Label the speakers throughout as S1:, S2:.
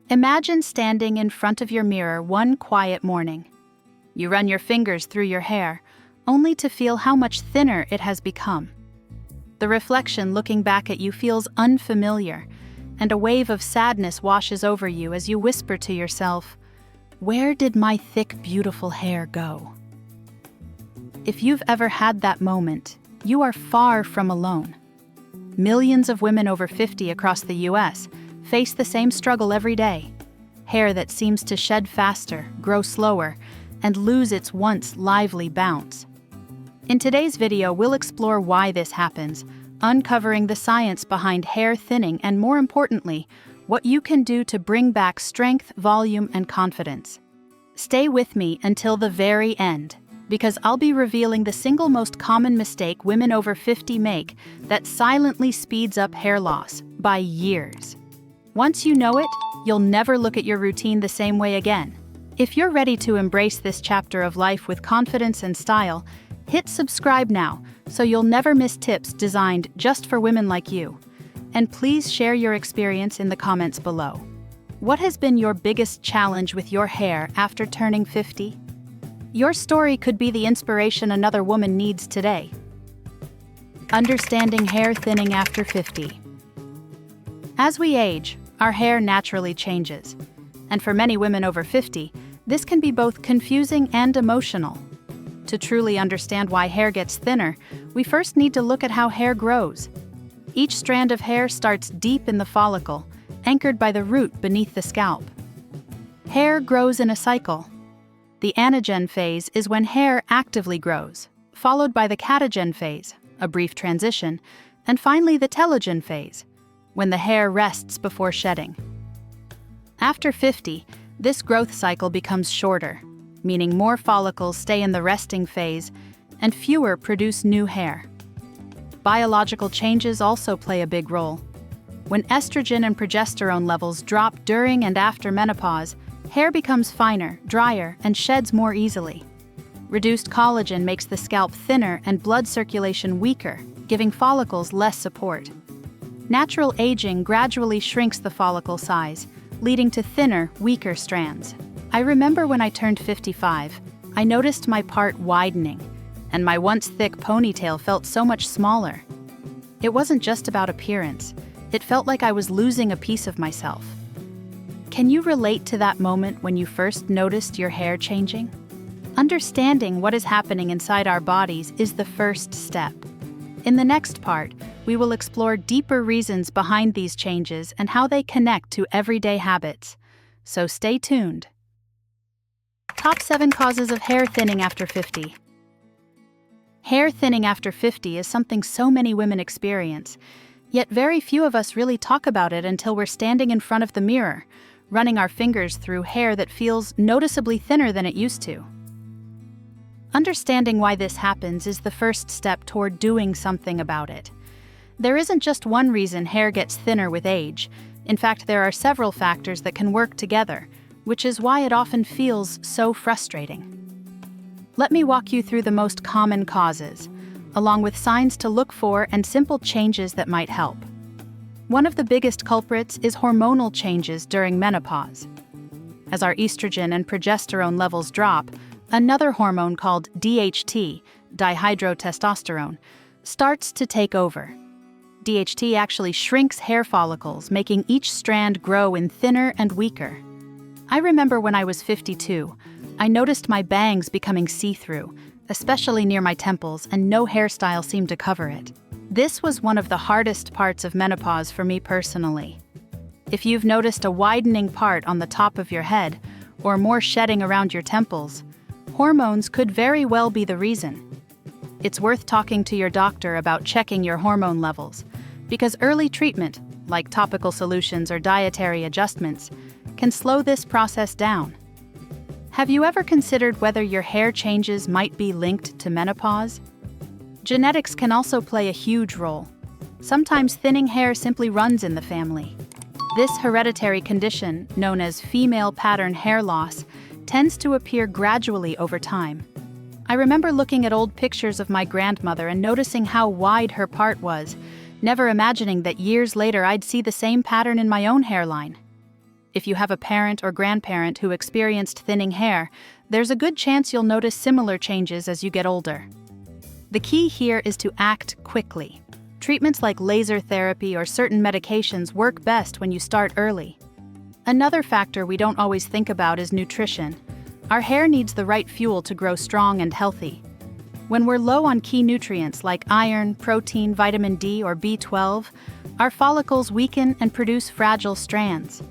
S1: Imagine standing in front of your mirror one quiet morning. You run your fingers through your hair, only to feel how much thinner it has become. The reflection looking back at you feels unfamiliar, and a wave of sadness washes over you as you whisper to yourself, "Where did my thick, beautiful hair go?" If you've ever had that moment, you are far from alone. Millions of women over 50 across the US face the same struggle every day. Hair that seems to shed faster, grow slower, and lose its once lively bounce. In today's video, we'll explore why this happens, uncovering the science behind hair thinning and, more importantly, what you can do to bring back strength, volume, and confidence. Stay with me until the very end, because I'll be revealing the single most common mistake women over 50 make that silently speeds up hair loss by years. Once you know it, you'll never look at your routine the same way again. If you're ready to embrace this chapter of life with confidence and style, hit subscribe now so you'll never miss tips designed just for women like you. And please share your experience in the comments below. What has been your biggest challenge with your hair after turning 50? Your story could be the inspiration another woman needs today. Understanding hair thinning after 50. As we age, our hair naturally changes. And for many women over 50, this can be both confusing and emotional. To truly understand why hair gets thinner, we first need to look at how hair grows. Each strand of hair starts deep in the follicle, anchored by the root beneath the scalp. Hair grows in a cycle. The anagen phase is when hair actively grows, followed by the catagen phase, a brief transition, and finally the telogen phase, when the hair rests before shedding. After 50, this growth cycle becomes shorter, meaning more follicles stay in the resting phase and fewer produce new hair. Biological changes also play a big role. When estrogen and progesterone levels drop during and after menopause, hair becomes finer, drier, and sheds more easily. Reduced collagen makes the scalp thinner and blood circulation weaker, giving follicles less support. Natural aging gradually shrinks the follicle size, leading to thinner, weaker strands. I remember when I turned 55, I noticed my part widening, and my once thick ponytail felt so much smaller. It wasn't just about appearance, it felt like I was losing a piece of myself. Can you relate to that moment when you first noticed your hair changing? Understanding what is happening inside our bodies is the first step. In the next part, we will explore deeper reasons behind these changes and how they connect to everyday habits. So stay tuned. Top 7 causes of hair thinning after 50. Hair thinning after 50 is something so many women experience, yet very few of us really talk about it until we're standing in front of the mirror, running our fingers through hair that feels noticeably thinner than it used to. Understanding why this happens is the first step toward doing something about it. There isn't just one reason hair gets thinner with age. In fact, there are several factors that can work together, which is why it often feels so frustrating. Let me walk you through the most common causes, along with signs to look for and simple changes that might help. One of the biggest culprits is hormonal changes during menopause. As our estrogen and progesterone levels drop, another hormone called DHT, dihydrotestosterone, starts to take over. DHT actually shrinks hair follicles, making each strand grow in thinner and weaker. I remember when I was 52, I noticed my bangs becoming see-through, especially near my temples, and no hairstyle seemed to cover it. This was one of the hardest parts of menopause for me personally. If you've noticed a widening part on the top of your head, or more shedding around your temples, hormones could very well be the reason. It's worth talking to your doctor about checking your hormone levels, because early treatment, like topical solutions or dietary adjustments, can slow this process down. Have you ever considered whether your hair changes might be linked to menopause? Genetics can also play a huge role. Sometimes thinning hair simply runs in the family. This hereditary condition, known as female pattern hair loss, tends to appear gradually over time. I remember looking at old pictures of my grandmother and noticing how wide her part was, never imagining that years later I'd see the same pattern in my own hairline. If you have a parent or grandparent who experienced thinning hair, there's a good chance you'll notice similar changes as you get older. The key here is to act quickly. Treatments like laser therapy or certain medications work best when you start early. Another factor we don't always think about is nutrition. Our hair needs the right fuel to grow strong and healthy. When we're low on key nutrients like iron, protein, vitamin D, or B12, our follicles weaken and produce fragile strands.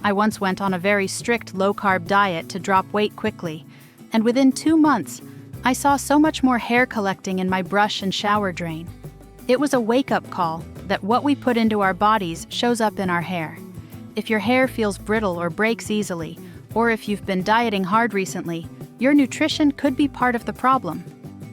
S1: I once went on a very strict low-carb diet to drop weight quickly, and within 2 months, I saw so much more hair collecting in my brush and shower drain. It was a wake-up call that what we put into our bodies shows up in our hair. If your hair feels brittle or breaks easily, or if you've been dieting hard recently, your nutrition could be part of the problem.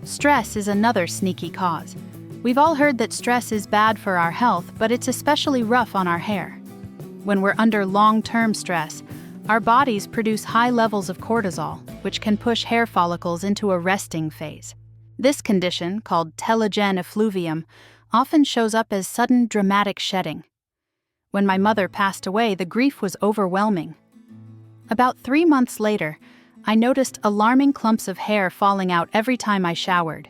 S1: Stress is another sneaky cause. We've all heard that stress is bad for our health, but it's especially rough on our hair. When we're under long-term stress, our bodies produce high levels of cortisol, which can push hair follicles into a resting phase. This condition, called telogen effluvium, often shows up as sudden dramatic shedding. When my mother passed away, the grief was overwhelming. About 3 months later, I noticed alarming clumps of hair falling out every time I showered.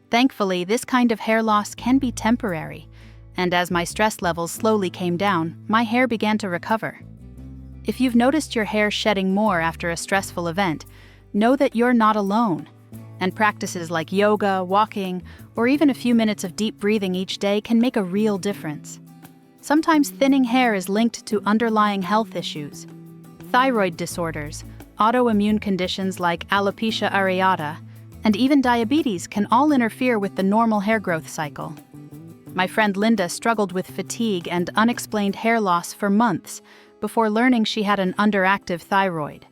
S1: Thankfully, this kind of hair loss can be temporary, and as my stress levels slowly came down, my hair began to recover. If you've noticed your hair shedding more after a stressful event, know that you're not alone. And practices like yoga, walking, or even a few minutes of deep breathing each day can make a real difference. Sometimes thinning hair is linked to underlying health issues. Thyroid disorders, autoimmune conditions like alopecia areata, and even diabetes can all interfere with the normal hair growth cycle. My friend Linda struggled with fatigue and unexplained hair loss for months before learning she had an underactive thyroid.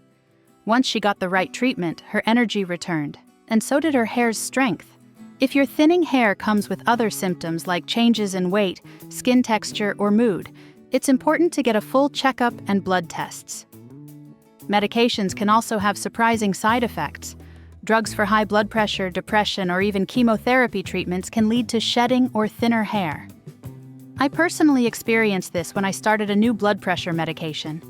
S1: Once she got the right treatment, her energy returned, and so did her hair's strength. If your thinning hair comes with other symptoms like changes in weight, skin texture, or mood, it's important to get a full checkup and blood tests. Medications can also have surprising side effects. Drugs for high blood pressure, depression, or even chemotherapy treatments can lead to shedding or thinner hair. I personally experienced this when I started a new blood pressure medication.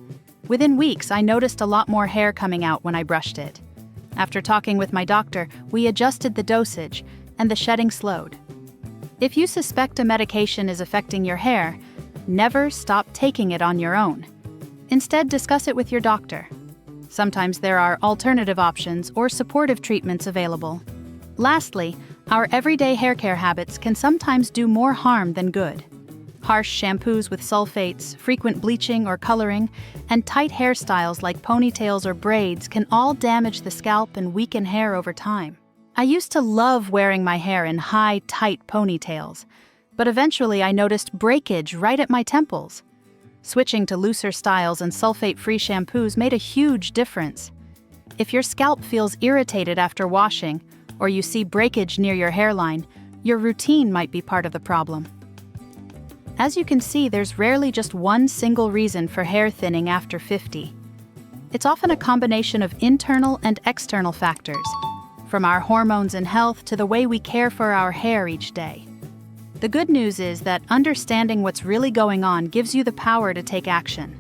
S1: Within weeks, I noticed a lot more hair coming out when I brushed it. After talking with my doctor, we adjusted the dosage, and the shedding slowed. If you suspect a medication is affecting your hair, never stop taking it on your own. Instead, discuss it with your doctor. Sometimes there are alternative options or supportive treatments available. Lastly, our everyday hair care habits can sometimes do more harm than good. Harsh shampoos with sulfates, frequent bleaching or coloring, and tight hairstyles like ponytails or braids can all damage the scalp and weaken hair over time. I used to love wearing my hair in high, tight ponytails, but eventually I noticed breakage right at my temples. Switching to looser styles and sulfate-free shampoos made a huge difference. If your scalp feels irritated after washing, or you see breakage near your hairline, your routine might be part of the problem. As you can see, there's rarely just one single reason for hair thinning after 50. It's often a combination of internal and external factors, from our hormones and health to the way we care for our hair each day. The good news is that understanding what's really going on gives you the power to take action.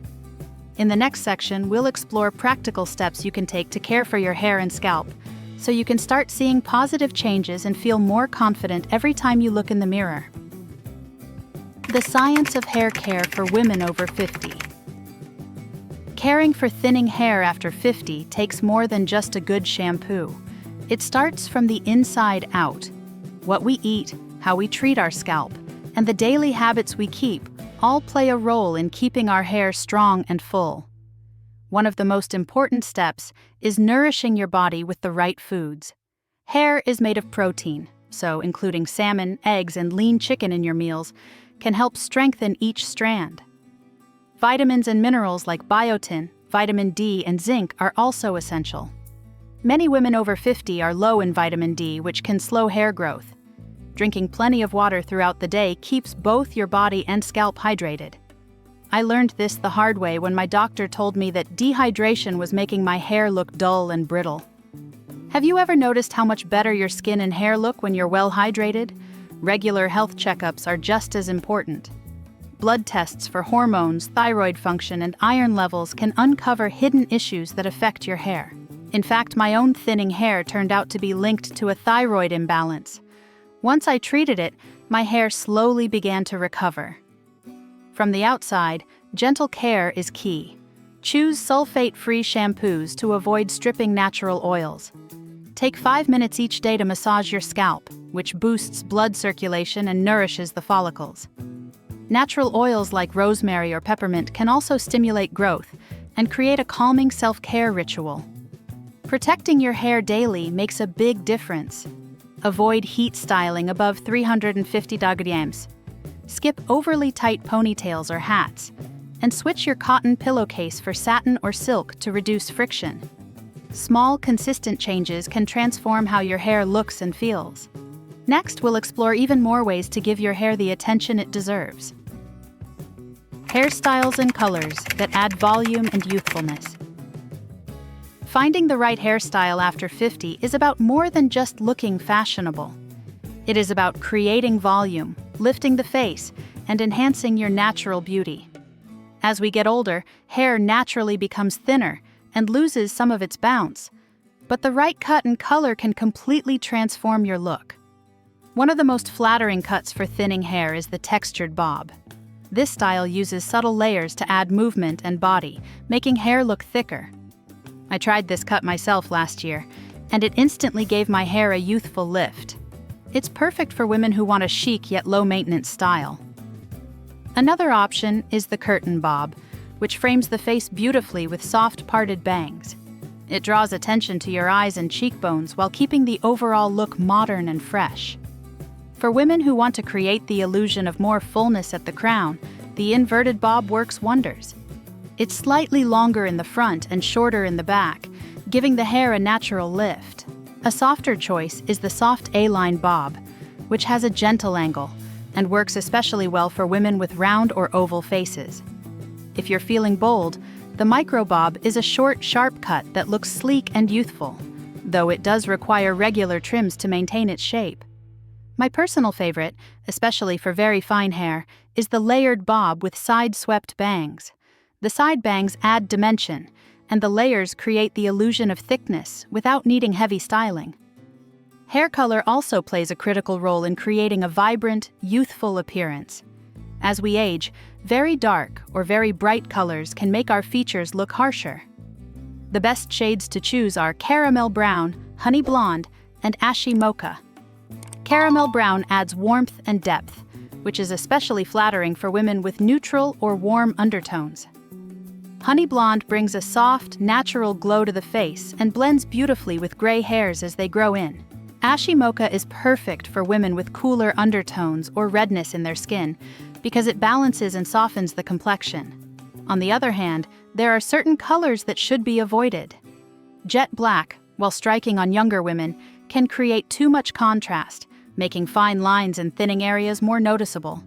S1: In the next section, we'll explore practical steps you can take to care for your hair and scalp, so you can start seeing positive changes and feel more confident every time you look in the mirror. The science of hair care for women over 50. Caring for thinning hair after 50 takes more than just a good shampoo. It starts from the inside out. What we eat, how we treat our scalp, and the daily habits we keep all play a role in keeping our hair strong and full. One of the most important steps is nourishing your body with the right foods. Hair is made of protein, so including salmon, eggs, and lean chicken in your meals can help strengthen each strand. Vitamins and minerals like biotin, vitamin D, and zinc are also essential. Many women over 50 are low in vitamin D, which can slow hair growth. Drinking plenty of water throughout the day keeps both your body and scalp hydrated. I learned this the hard way when my doctor told me that dehydration was making my hair look dull and brittle. Have you ever noticed how much better your skin and hair look when you're well hydrated? regular health checkups are just as important. Blood tests for hormones, thyroid function, and iron levels can uncover hidden issues that affect your hair. In fact, my own thinning hair turned out to be linked to a thyroid imbalance. Once I treated it, my hair slowly began to recover. From the outside, gentle care is key. Choose sulfate-free shampoos to avoid stripping natural oils. Take 5 minutes each day to massage your scalp, which boosts blood circulation and nourishes the follicles. Natural oils like rosemary or peppermint can also stimulate growth and create a calming self-care ritual. Protecting your hair daily makes a big difference. Avoid heat styling above 350 degrees. Skip overly tight ponytails or hats, and switch your cotton pillowcase for satin or silk to reduce friction. Small, consistent changes can transform how your hair looks and feels. Next, we'll explore even more ways to give your hair the attention it deserves. Hairstyles and colors that add volume and youthfulness. Finding the right hairstyle after 50 is about more than just looking fashionable. It is about creating volume, lifting the face, and enhancing your natural beauty. As we get older, hair naturally becomes thinner and loses some of its bounce. But the right cut and color can completely transform your look. One of the most flattering cuts for thinning hair is the textured bob. This style uses subtle layers to add movement and body, making hair look thicker. I tried this cut myself last year, and it instantly gave my hair a youthful lift. It's perfect for women who want a chic yet low-maintenance style. Another option is the curtain bob, which frames the face beautifully with soft parted bangs. It draws attention to your eyes and cheekbones while keeping the overall look modern and fresh. For women who want to create the illusion of more fullness at the crown, the inverted bob works wonders. It's slightly longer in the front and shorter in the back, giving the hair a natural lift. A softer choice is the soft A-line bob, which has a gentle angle and works especially well for women with round or oval faces. If you're feeling bold, the micro bob is a short, sharp cut that looks sleek and youthful, though it does require regular trims to maintain its shape. My personal favorite, especially for very fine hair, is the layered bob with side-swept bangs. The side bangs add dimension, and the layers create the illusion of thickness without needing heavy styling. Hair color also plays a critical role in creating a vibrant, youthful appearance. As we age, very dark or very bright colors can make our features look harsher. The best shades to choose are caramel brown, honey blonde, and ashy mocha. Caramel brown adds warmth and depth, which is especially flattering for women with neutral or warm undertones. Honey blonde brings a soft, natural glow to the face and blends beautifully with gray hairs as they grow in. Ashy mocha is perfect for women with cooler undertones or redness in their skin because it balances and softens the complexion. On the other hand, there are certain colors that should be avoided. Jet black, while striking on younger women, can create too much contrast, making fine lines and thinning areas more noticeable.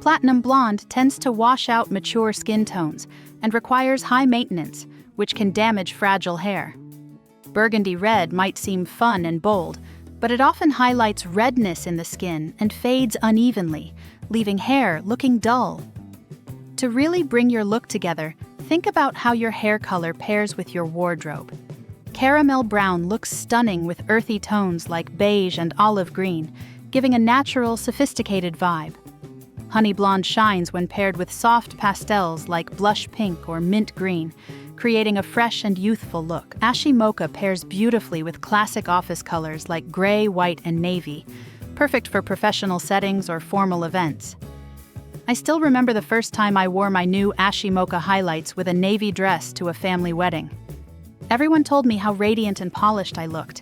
S1: Platinum blonde tends to wash out mature skin tones and requires high maintenance, which can damage fragile hair. Burgundy red might seem fun and bold, but it often highlights redness in the skin and fades unevenly, leaving hair looking dull. To really bring your look together, think about how your hair color pairs with your wardrobe. Caramel brown looks stunning with earthy tones like beige and olive green, giving a natural, sophisticated vibe. Honey blonde shines when paired with soft pastels like blush pink or mint green, creating a fresh and youthful look. Ashy mocha pairs beautifully with classic office colors like gray, white, and navy, perfect for professional settings or formal events. I still remember the first time I wore my new ashy mocha highlights with a navy dress to a family wedding. Everyone told me how radiant and polished I looked.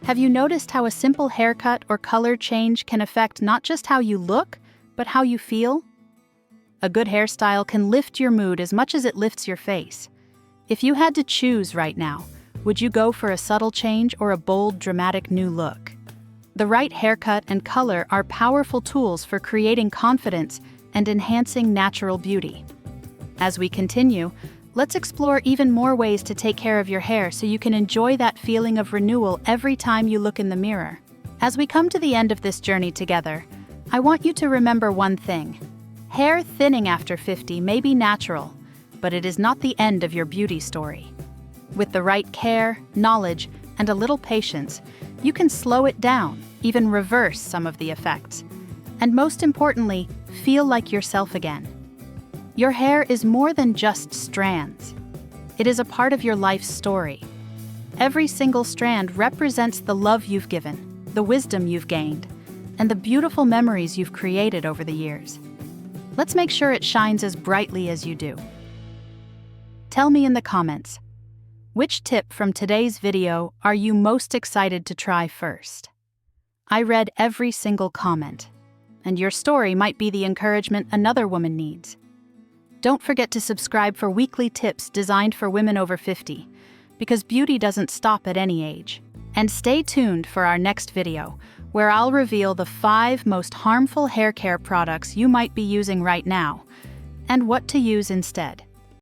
S1: Have you noticed how a simple haircut or color change can affect not just how you look, but how you feel? A good hairstyle can lift your mood as much as it lifts your face. If you had to choose right now, would you go for a subtle change or a bold, dramatic new look? The right haircut and color are powerful tools for creating confidence and enhancing natural beauty. As we continue, let's explore even more ways to take care of your hair so you can enjoy that feeling of renewal every time you look in the mirror. As we come to the end of this journey together, I want you to remember one thing. Hair thinning after 50 may be natural, but it is not the end of your beauty story. With the right care, knowledge, and a little patience, you can slow it down, even reverse some of the effects. And most importantly, feel like yourself again. Your hair is more than just strands. It is a part of your life's story. Every single strand represents the love you've given, the wisdom you've gained, and the beautiful memories you've created over the years. Let's make sure it shines as brightly as you do. Tell me in the comments, which tip from today's video are you most excited to try first? I read every single comment, and your story might be the encouragement another woman needs. Don't forget to subscribe for weekly tips designed for women over 50, because beauty doesn't stop at any age. And stay tuned for our next video, where I'll reveal the 5 most harmful hair care products you might be using right now, and what to use instead.